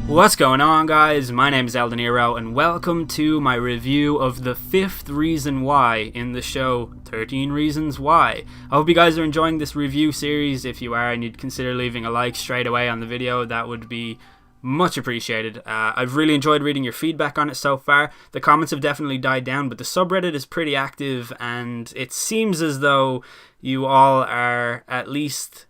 What's going on, guys? My name is Eldeniro, and welcome to my review of the fifth reason why in the show 13 Reasons Why. I hope you guys are enjoying this review series. If you are and you'd consider leaving a like straight away on the video, that would be much appreciated. I've really enjoyed reading your feedback on it so far. The comments have definitely died down, but the subreddit is pretty active, and it seems as though you all are at least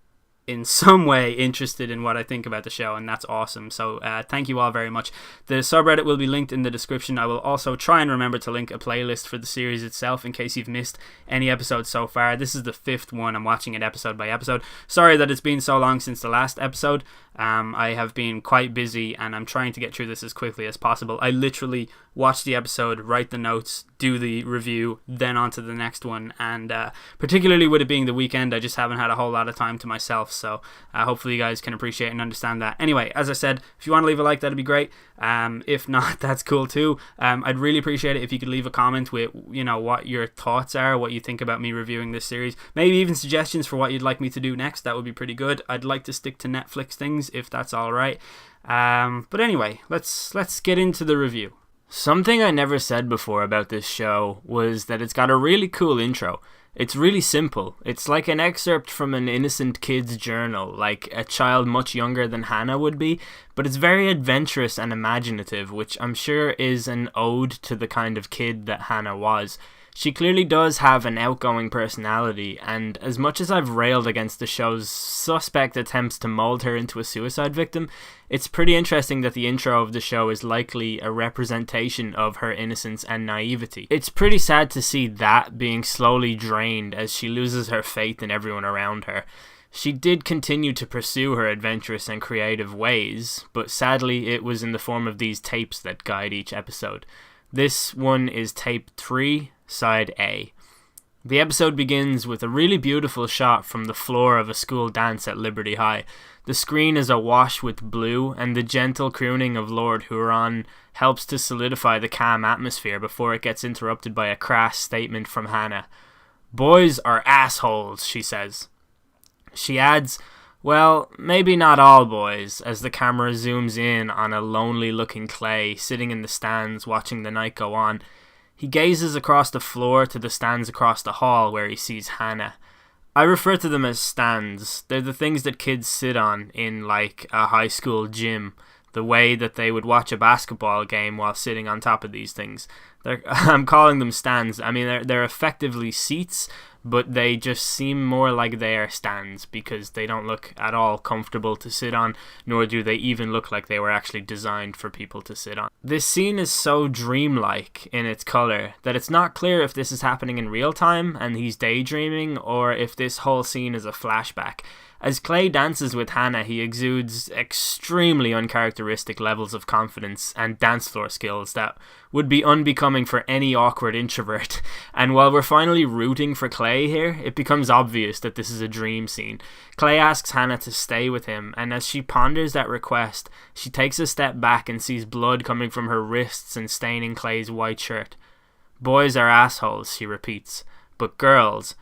in some way interested in what I think about the show, and that's awesome. So thank you all very much. The subreddit will be linked in the description. I will also try and remember to link a playlist for the series itself in case you've missed any episodes so far. This is the fifth one. I'm watching it episode by episode. Sorry that it's been so long since the last episode. I have been quite busy and I'm trying to get through this as quickly as possible. I literally watch the episode, write the notes, do the review, then on to the next one, and particularly with it being the weekend, I just haven't had a whole lot of time to myself, so hopefully you guys can appreciate and understand that. Anyway, as I said, if you want to leave a like, that'd be great. If not, that's cool too. I'd really appreciate it if you could leave a comment with, you know, what your thoughts are, what you think about me reviewing this series, maybe even suggestions for what you'd like me to do next. That would be pretty good. I'd like to stick to Netflix things if that's all right. But anyway, let's get into the review. Something I never said before about this show was that it's got a really cool intro. It's really simple. It's like an excerpt from an innocent kid's journal, like a child much younger than Hannah would be, but it's very adventurous and imaginative, which I'm sure is an ode to the kind of kid that Hannah was. She clearly does have an outgoing personality, and as much as I've railed against the show's suspect attempts to mold her into a suicide victim, it's pretty interesting that the intro of the show is likely a representation of her innocence and naivety. It's pretty sad to see that being slowly drained as she loses her faith in everyone around her. She did continue to pursue her adventurous and creative ways, but sadly it was in the form of these tapes that guide each episode. This one is tape 3, Side A. The episode begins with a really beautiful shot from the floor of a school dance at Liberty High. The screen is awash with blue, and the gentle crooning of Lord Huron helps to solidify the calm atmosphere before it gets interrupted by a crass statement from Hannah. "Boys are assholes," she says. She adds, "Well, maybe not all boys," as the camera zooms in on a lonely-looking Clay sitting in the stands watching the night go on. He gazes across the floor to the stands across the hall where he sees Hannah. I refer to them as stands. They're the things that kids sit on in, like, a high school gym. The way that they would watch a basketball game while sitting on top of these things. I'm calling them stands. I mean, they're effectively seats, but they just seem more like they are stands because they don't look at all comfortable to sit on, nor do they even look like they were actually designed for people to sit on. This scene is so dreamlike in its color that it's not clear if this is happening in real time and he's daydreaming, or if this whole scene is a flashback. As Clay dances with Hannah, he exudes extremely uncharacteristic levels of confidence and dance floor skills that would be unbecoming for any awkward introvert. And while we're finally rooting for Clay here, it becomes obvious that this is a dream scene. Clay asks Hannah to stay with him, and as she ponders that request, she takes a step back and sees blood coming from her wrists and staining Clay's white shirt. "Boys are assholes," she repeats, "but girls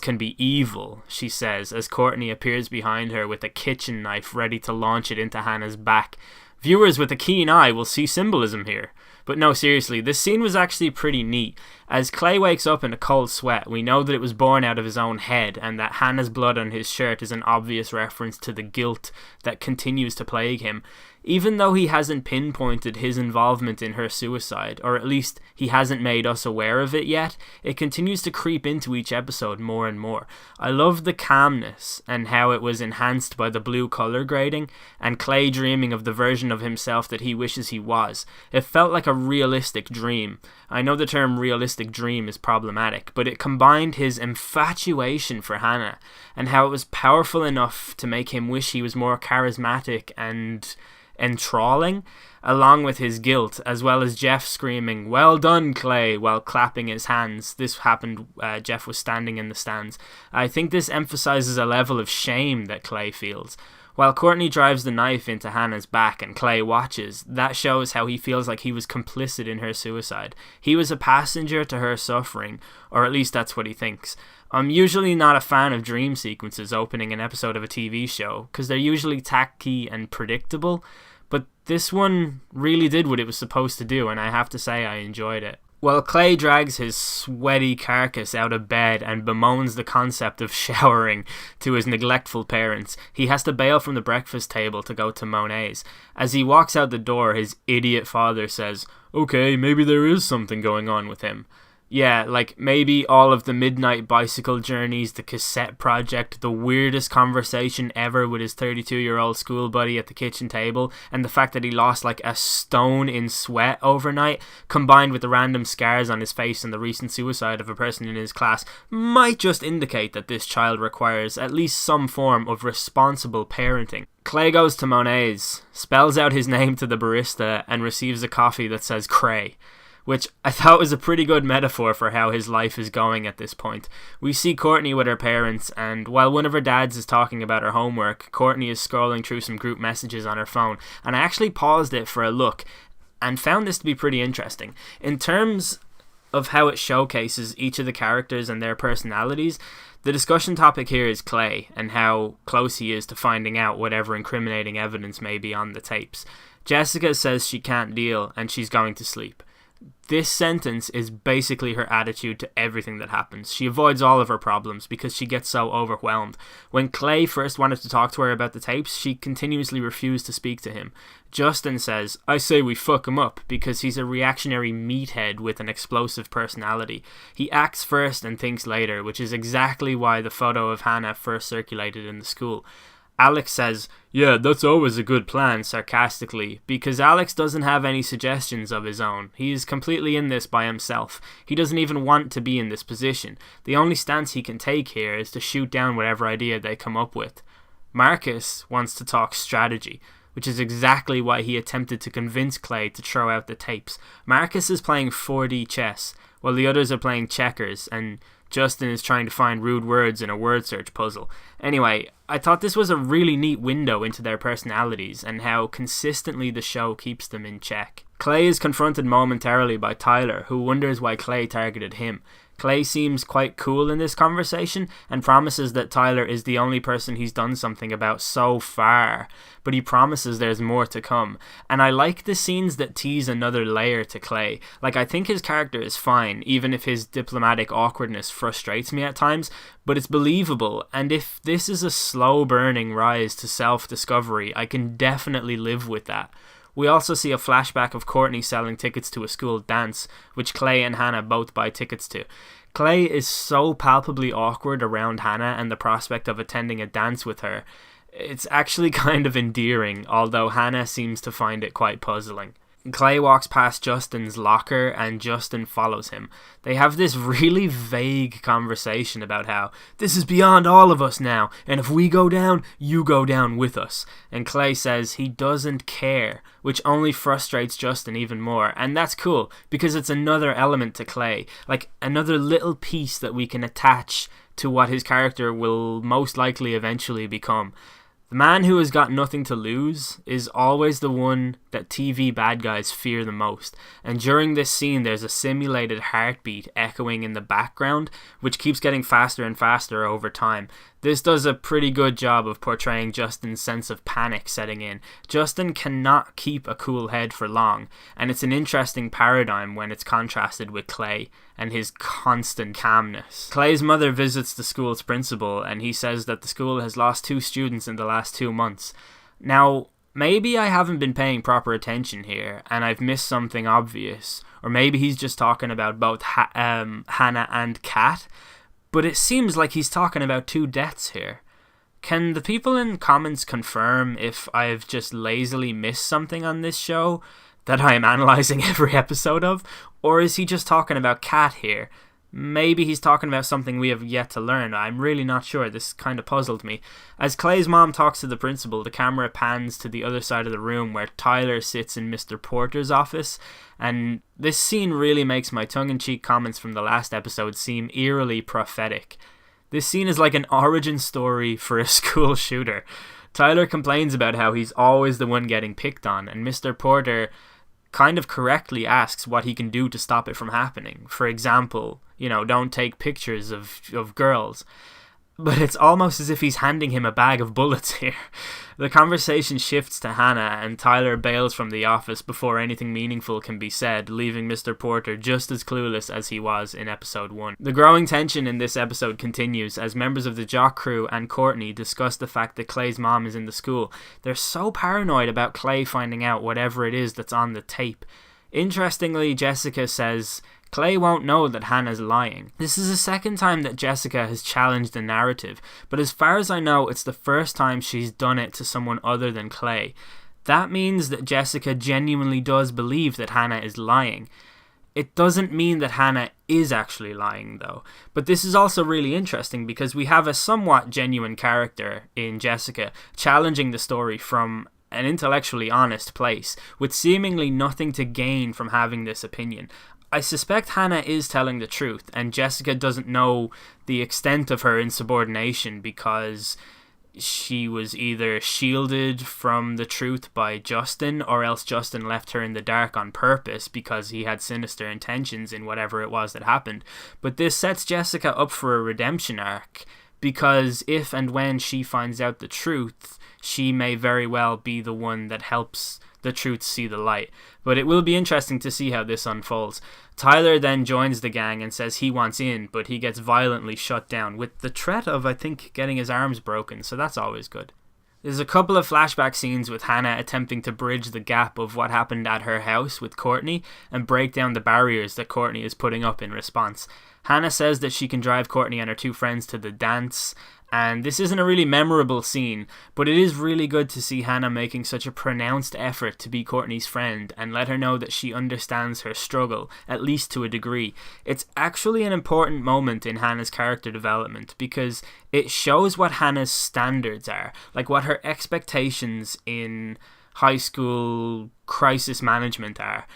can be evil," she says as Courtney appears behind her with a kitchen knife ready to launch it into Hannah's back. Viewers with a keen eye will see symbolism here. But no, seriously, this scene was actually pretty neat. As Clay wakes up in a cold sweat, we know that it was born out of his own head, and that Hannah's blood on his shirt is an obvious reference to the guilt that continues to plague him. Even though he hasn't pinpointed his involvement in her suicide, or at least he hasn't made us aware of it yet, it continues to creep into each episode more and more. I love the calmness and how it was enhanced by the blue color grading, and Clay dreaming of the version of himself that he wishes he was. It felt like a realistic dream. I know the term realistic dream is problematic, but it combined his infatuation for Hannah and how it was powerful enough to make him wish he was more charismatic and enthralling, along with his guilt, as well as Jeff screaming, "Well done, Clay," while clapping his hands. This happened, Jeff was standing in the stands. I think this emphasizes a level of shame that Clay feels. While Courtney drives the knife into Hannah's back and Clay watches, that shows how he feels like he was complicit in her suicide. He was a passenger to her suffering, or at least that's what he thinks. I'm usually not a fan of dream sequences opening an episode of a TV show, because they're usually tacky and predictable, but this one really did what it was supposed to do, and I have to say I enjoyed it. Well, Clay drags his sweaty carcass out of bed and bemoans the concept of showering to his neglectful parents. He has to bail from the breakfast table to go to Monet's. As he walks out the door, his idiot father says, "Okay, maybe there is something going on with him." Yeah, like maybe all of the midnight bicycle journeys, the cassette project, the weirdest conversation ever with his 32-year-old school buddy at the kitchen table, and the fact that he lost like a stone in sweat overnight, combined with the random scars on his face and the recent suicide of a person in his class, might just indicate that this child requires at least some form of responsible parenting. Clay goes to Monet's, spells out his name to the barista, and receives a coffee that says Cray, which I thought was a pretty good metaphor for how his life is going at this point. We see Courtney with her parents, and while one of her dads is talking about her homework, Courtney is scrolling through some group messages on her phone, and I actually paused it for a look and found this to be pretty interesting. In terms of how it showcases each of the characters and their personalities, the discussion topic here is Clay and how close he is to finding out whatever incriminating evidence may be on the tapes. Jessica says she can't deal and she's going to sleep. This sentence is basically her attitude to everything that happens. She avoids all of her problems because she gets so overwhelmed. When Clay first wanted to talk to her about the tapes, she continuously refused to speak to him. Justin says, "I say we fuck him up," because he's a reactionary meathead with an explosive personality. He acts first and thinks later, which is exactly why the photo of Hannah first circulated in the school. Alex says, "Yeah, that's always a good plan," sarcastically, because Alex doesn't have any suggestions of his own. He is completely in this by himself. He doesn't even want to be in this position. The only stance he can take here is to shoot down whatever idea they come up with. Marcus wants to talk strategy, which is exactly why he attempted to convince Clay to throw out the tapes. Marcus is playing 4D chess, while the others are playing checkers, and Justin is trying to find rude words in a word search puzzle. Anyway, I thought this was a really neat window into their personalities and how consistently the show keeps them in check. Clay is confronted momentarily by Tyler, who wonders why Clay targeted him. Clay seems quite cool in this conversation and promises that Tyler is the only person he's done something about so far, but he promises there's more to come. And I like the scenes that tease another layer to Clay. Like, I think his character is fine, even if his diplomatic awkwardness frustrates me at times, but it's believable, and if this is a slow burning rise to self-discovery, I can definitely live with that. We also see a flashback of Courtney selling tickets to a school dance, which Clay and Hannah both buy tickets to. Clay is so palpably awkward around Hannah and the prospect of attending a dance with her. It's actually kind of endearing, although Hannah seems to find it quite puzzling. Clay walks past Justin's locker and Justin follows him. They have this really vague conversation about how this is beyond all of us now, and if we go down, you go down with us. And Clay says he doesn't care, which only frustrates Justin even more. And that's cool, because it's another element to Clay, like another little piece that we can attach to what his character will most likely eventually become. The man who has got nothing to lose is always the one that TV bad guys fear the most, and during this scene there's a simulated heartbeat echoing in the background, which keeps getting faster and faster over time. This does a pretty good job of portraying Justin's sense of panic setting in. Justin cannot keep a cool head for long, and it's an interesting paradigm when it's contrasted with Clay and his constant calmness. Clay's mother visits the school's principal, and he says that the school has lost 2 students in the last 2 months. Now, maybe I haven't been paying proper attention here, and I've missed something obvious, or maybe he's just talking about both Hannah and Kat, but it seems like he's talking about 2 deaths here. Can the people in comments confirm if I've just lazily missed something on this show that I am analysing every episode of, or is he just talking about Kat here? Maybe he's talking about something we have yet to learn. I'm really not sure. This kind of puzzled me. As Clay's mom talks to the principal, the camera pans to the other side of the room where Tyler sits in Mr. Porter's office, and this scene really makes my tongue-in-cheek comments from the last episode seem eerily prophetic. This scene is like an origin story for a school shooter. Tyler complains about how he's always the one getting picked on, and Mr. Porter kind of correctly asks what he can do to stop it from happening. For example, don't take pictures of girls. but it's almost as if he's handing him a bag of bullets here. The conversation shifts to Hannah, and Tyler bails from the office before anything meaningful can be said, leaving Mr. Porter just as clueless as he was in episode 1. The growing tension in this episode continues as members of the Jock crew and Courtney discuss the fact that Clay's mom is in the school. They're so paranoid about Clay finding out whatever it is that's on the tape. Interestingly, Jessica says Clay won't know that Hannah's lying. This is the second time that Jessica has challenged the narrative, but as far as I know, it's the first time she's done it to someone other than Clay. That means that Jessica genuinely does believe that Hannah is lying. It doesn't mean that Hannah is actually lying, though. But this is also really interesting because we have a somewhat genuine character in Jessica challenging the story from an intellectually honest place, with seemingly nothing to gain from having this opinion. I suspect Hannah is telling the truth, and Jessica doesn't know the extent of her insubordination because she was either shielded from the truth by Justin, or else Justin left her in the dark on purpose because he had sinister intentions in whatever it was that happened. But this sets Jessica up for a redemption arc, because if and when she finds out the truth, she may very well be the one that helps the truth see the light. But it will be interesting to see how this unfolds. Tyler then joins the gang and says he wants in, but he gets violently shut down, with the threat of, I think, getting his arms broken, so that's always good. There's a couple of flashback scenes with Hannah attempting to bridge the gap of what happened at her house with Courtney and break down the barriers that Courtney is putting up in response. Hannah says that she can drive Courtney and her two friends to the dance, and this isn't a really memorable scene, but it is really good to see Hannah making such a pronounced effort to be Courtney's friend and let her know that she understands her struggle, at least to a degree. It's actually an important moment in Hannah's character development because it shows what Hannah's standards are, like what her expectations in high school crisis management are.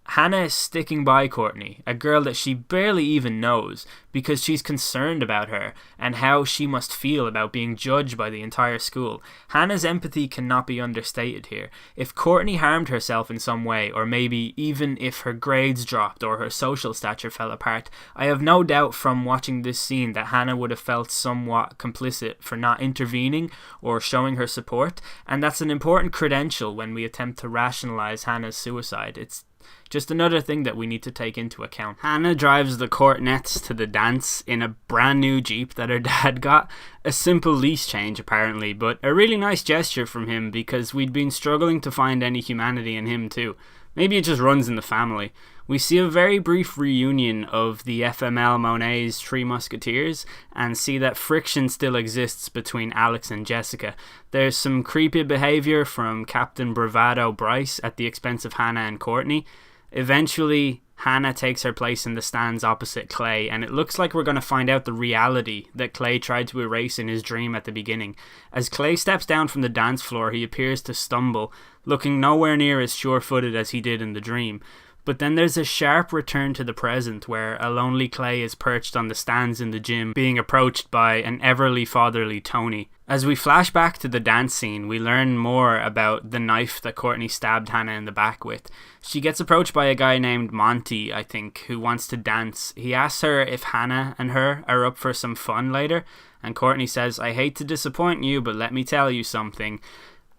Hannah is sticking by Courtney, a girl that she barely even knows, because she's concerned about her and how she must feel about being judged by the entire school. Hannah's empathy cannot be understated here. If Courtney harmed herself in some way, or maybe even if her grades dropped or her social stature fell apart, I have no doubt from watching this scene that Hannah would have felt somewhat complicit for not intervening or showing her support, and that's an important credential when we attempt to rationalize Hannah's suicide. It's just another thing that we need to take into account. Hannah drives the Courtnettes to the dance in a brand new Jeep that her dad got. A simple lease change apparently, but a really nice gesture from him because we'd been struggling to find any humanity in him too. Maybe it just runs in the family. We see a very brief reunion of the FML Monet's Three Musketeers and see that friction still exists between Alex and Jessica. There's some creepy behaviour from Captain Bravado Bryce at the expense of Hannah and Courtney. Eventually, Hannah takes her place in the stands opposite Clay, and it looks like we're going to find out the reality that Clay tried to erase in his dream at the beginning. As Clay steps down from the dance floor, he appears to stumble, looking nowhere near as sure-footed as he did in the dream. But then there's a sharp return to the present where a lonely Clay is perched on the stands in the gym, being approached by an everly fatherly Tony. As we flash back to the dance scene, we learn more about the knife that Courtney stabbed Hannah in the back with. She gets approached by a guy named Monty, I think, who wants to dance. He asks her if Hannah and her are up for some fun later, and Courtney says, "I hate to disappoint you, but let me tell you something."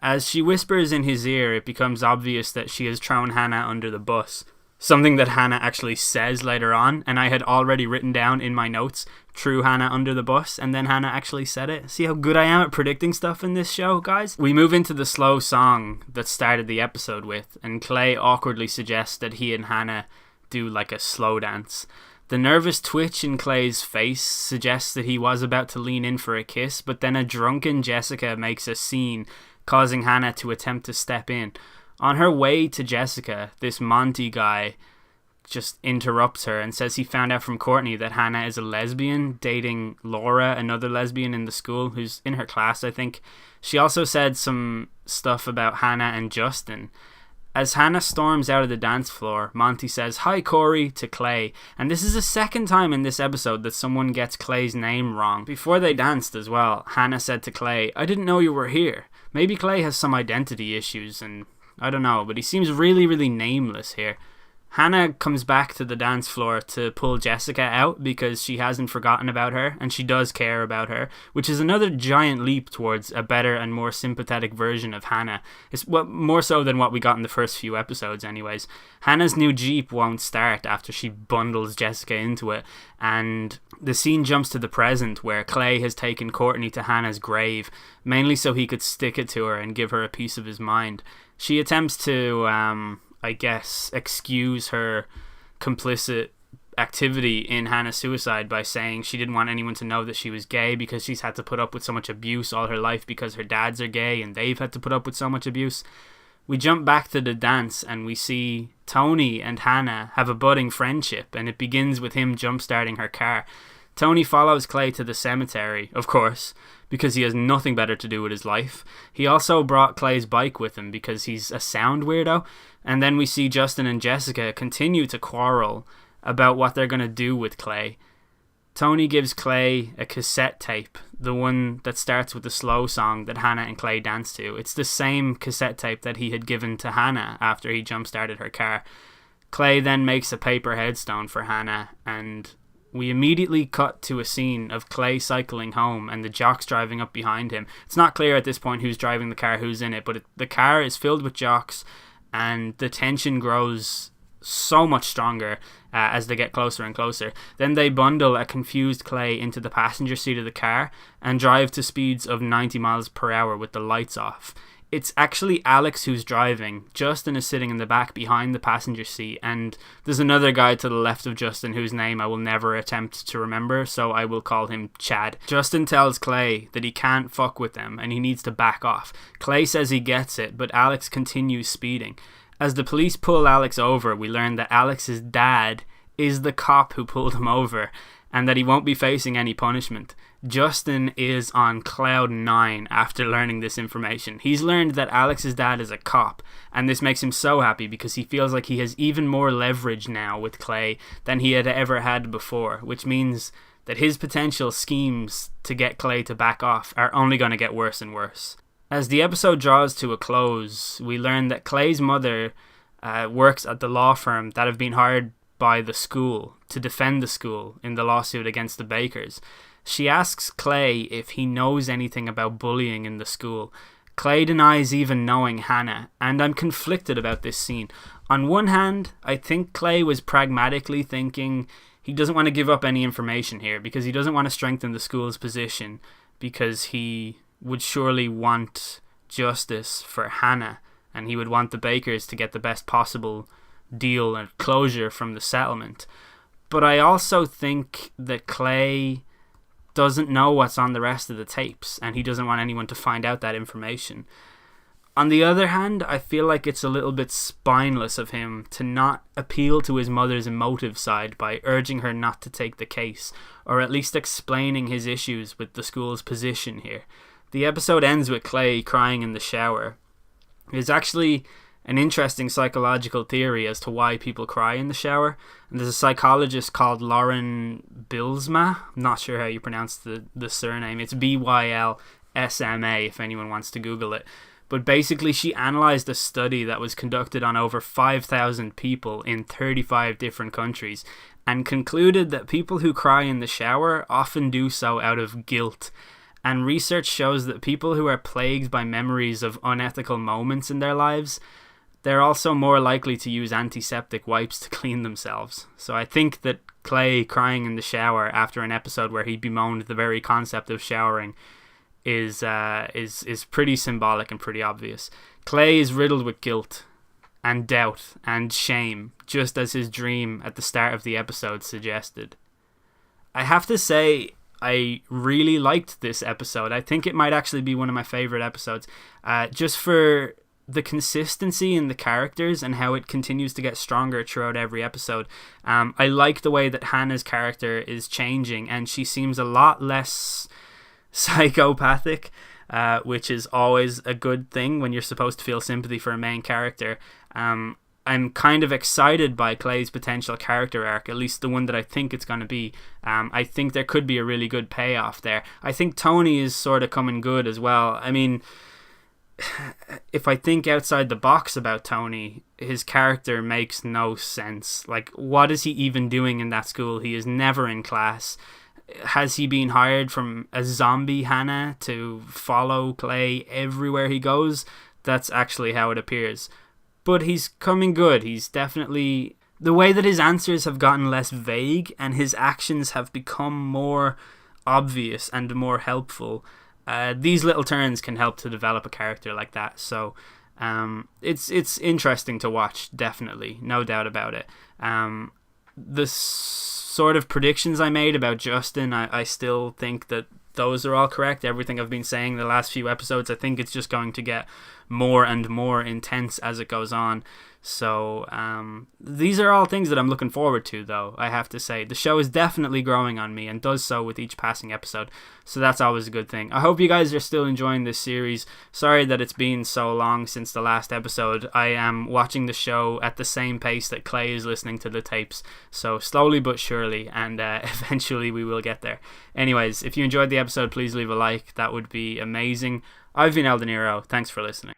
As she whispers in his ear, it becomes obvious that she has thrown Hannah under the bus. Something that Hannah actually says later on, and I had already written down in my notes, threw Hannah under the bus, and then Hannah actually said it. See how good I am at predicting stuff in this show, guys? We move into the slow song that started the episode with, and Clay awkwardly suggests that he and Hannah do like a slow dance. The nervous twitch in Clay's face suggests that he was about to lean in for a kiss, but then a drunken Jessica makes a scene, causing Hannah to attempt to step in. On her way to Jessica, this Monty guy just interrupts her and says he found out from Courtney that Hannah is a lesbian, dating Laura, another lesbian in the school who's in her class, I think. She also said some stuff about Hannah and Justin. As Hannah storms out of the dance floor, Monty says, "Hi Corey," to Clay, and this is the second time in this episode that someone gets Clay's name wrong. Before they danced as well, Hannah said to Clay, "I didn't know you were here." Maybe Clay has some identity issues, and I don't know, but he seems really, really nameless here. Hannah comes back to the dance floor to pull Jessica out because she hasn't forgotten about her and she does care about her, which is another giant leap towards a better and more sympathetic version of Hannah. It's more so than what we got in the first few episodes anyways. Hannah's new Jeep won't start after she bundles Jessica into it, and the scene jumps to the present where Clay has taken Courtney to Hannah's grave, mainly so he could stick it to her and give her a piece of his mind. She attempts to excuse her complicit activity in Hannah's suicide by saying she didn't want anyone to know that she was gay because she's had to put up with so much abuse all her life because her dads are gay and they've had to put up with so much abuse. We jump back to the dance and we see Tony and Hannah have a budding friendship, and it begins with him jump-starting her car. Tony follows Clay to the cemetery, of course, because he has nothing better to do with his life. He also brought Clay's bike with him because he's a sound weirdo. And then we see Justin and Jessica continue to quarrel about what they're going to do with Clay. Tony gives Clay a cassette tape, the one that starts with the slow song that Hannah and Clay dance to. It's the same cassette tape that he had given to Hannah after he jump-started her car. Clay then makes a paper headstone for Hannah, and we immediately cut to a scene of Clay cycling home and the jocks driving up behind him. It's not clear at this point who's driving the car, who's in it, but the car is filled with jocks, and the tension grows so much stronger as they get closer and closer. Then they bundle a confused Clay into the passenger seat of the car and drive to speeds of 90 miles per hour with the lights off. It's actually Alex who's driving. Justin is sitting in the back behind the passenger seat, and there's another guy to the left of Justin whose name I will never attempt to remember, so I will call him Chad. Justin tells Clay that he can't fuck with them and he needs to back off. Clay says he gets it, but Alex continues speeding. As the police pull Alex over, we learn that Alex's dad is the cop who pulled him over and that he won't be facing any punishment. Justin is on cloud 9 after learning this information. He's learned that Alex's dad is a cop, and this makes him so happy because he feels like he has even more leverage now with Clay than he had ever had before, which means that his potential schemes to get Clay to back off are only going to get worse and worse. As the episode draws to a close, we learn that Clay's mother works at the law firm that have been hired by the school to defend the school in the lawsuit against the Bakers. She asks Clay if he knows anything about bullying in the school. Clay denies even knowing Hannah, and I'm conflicted about this scene. On one hand, I think Clay was pragmatically thinking he doesn't want to give up any information here because he doesn't want to strengthen the school's position, because he would surely want justice for Hannah and he would want the Bakers to get the best possible deal and closure from the settlement. But I also think that Clay doesn't know what's on the rest of the tapes and he doesn't want anyone to find out that information. On the other hand, I feel like it's a little bit spineless of him to not appeal to his mother's emotive side by urging her not to take the case, or at least explaining his issues with the school's position here. The episode ends with Clay crying in the shower. There's actually an interesting psychological theory as to why people cry in the shower. And there's a psychologist called Lauren Bilsma. I'm not sure how you pronounce the surname. It's Bylsma if anyone wants to Google it. But basically she analysed a study that was conducted on over 5,000 people in 35 different countries and concluded that people who cry in the shower often do so out of guilt. And research shows that people who are plagued by memories of unethical moments in their lives, they're also more likely to use antiseptic wipes to clean themselves. So I think that Clay crying in the shower after an episode where he bemoaned the very concept of showering is pretty symbolic and pretty obvious. Clay is riddled with guilt and doubt and shame, just as his dream at the start of the episode suggested. I have to say, I really liked this episode. I think it might actually be one of my favorite episodes, just for the consistency in the characters and how it continues to get stronger throughout every episode. I like the way that Hannah's character is changing, and she seems a lot less psychopathic, which is always a good thing when you're supposed to feel sympathy for a main character. I'm kind of excited by Clay's potential character arc, at least the one that I think it's going to be. I think there could be a really good payoff there. I think Tony is sort of coming good as well. I mean, if I think outside the box about Tony, his character makes no sense. Like, what is he even doing in that school? He is never in class. Has he been hired from a zombie Hannah to follow Clay everywhere he goes? That's actually how it appears. But he's coming good. He's definitely... The way that his answers have gotten less vague and his actions have become more obvious and more helpful. These little turns can help to develop a character like that. So it's interesting to watch, definitely. No doubt about it. The sort of predictions I made about Justin, I still think that those are all correct. Everything I've been saying the last few episodes, I think it's just going to get more and more intense as it goes on. So these are all things that I'm looking forward to, though, I have to say. The show is definitely growing on me and does so with each passing episode, so that's always a good thing. I hope you guys are still enjoying this series. Sorry that it's been so long since the last episode. I am watching the show at the same pace that Clay is listening to the tapes, so slowly but surely, and eventually we will get there. Anyways, if you enjoyed the episode, please leave a like. That would be amazing. I've been El Dinero. Thanks for listening.